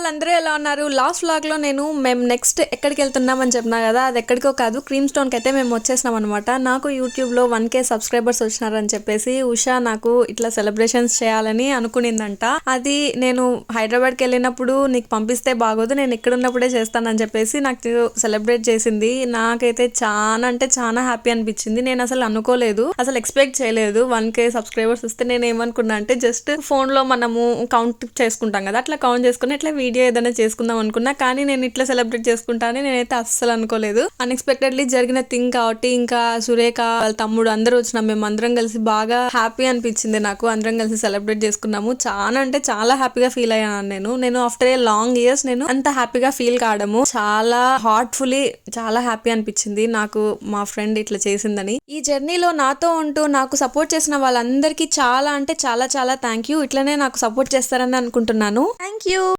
వాళ్ళందరూ ఎలా ఉన్నారు? లాస్ట్ వ్లాగ్లో మేము నెక్స్ట్ ఎక్కడికి వెళ్తున్నామని చెప్పినా కదా, అది ఎక్కడికో కాదు, క్రీమ్ స్టోన్కి అయితే మేము వచ్చేసినాం అనమాట. నాకు యూట్యూబ్లో 1K సబ్స్క్రైబర్స్ వచ్చినారని చెప్పేసి ఉషా నాకు ఇట్లా సెలబ్రేషన్స్ చేయాలని అనుకునిందంట. అది నేను హైదరాబాద్కి వెళ్ళినప్పుడు నీకు పంపిస్తే బాగోదు, నేను ఇక్కడ ఉన్నప్పుడే చేస్తానని చెప్పేసి నాకు సెలబ్రేట్ చేసింది. నాకైతే చాలా అంటే చాలా హ్యాపీ అనిపించింది. నేను అసలు అనుకోలేదు, అసలు ఎక్స్పెక్ట్ చేయలేదు 1K సబ్స్క్రైబర్స్ వస్తే. నేను ఏమనుకున్నా అంటే జస్ట్ ఫోన్లో మనము కౌంట్ చేసుకుంటాం కదా, అట్లా కౌంట్ చేసుకుని ఇట్లా వీడియో ఏదైనా చేసుకుందాం అనుకున్నా. కానీ నేను ఇట్లా సెలబ్రేట్ చేసుకుంటానని నేనైతే అస్సలు అనుకోలేదు. అన్ఎక్స్పెక్టెడ్లీ జరిగిన థింగ్ కాబట్టి ఇంకా సురేఖ వాళ్ళ తమ్ముడు అందరూ వచ్చినాం. మేము అందరం కలిసి బాగా హ్యాపీ అనిపించింది నాకు. అందరం కలిసి సెలబ్రేట్ చేసుకున్నాము. చాలా అంటే చాలా హ్యాపీగా ఫీల్ అయ్యాను. నేను ఆఫ్టర్ ఏ లాంగ్ ఇయర్స్ నేను అంత హ్యాపీగా ఫీల్ కావడము చాలా హార్ట్ఫుల్లీ చాలా హ్యాపీ అనిపించింది నాకు మా ఫ్రెండ్ ఇట్లా చేసిందని. ఈ జర్నీలో నాతో ఉంటూ నాకు సపోర్ట్ చేసిన వాళ్ళందరికీ చాలా అంటే చాలా చాలా థ్యాంక్ యూ. ఇట్లనే నాకు సపోర్ట్ చేస్తారని అనుకుంటున్నాను. Thank you.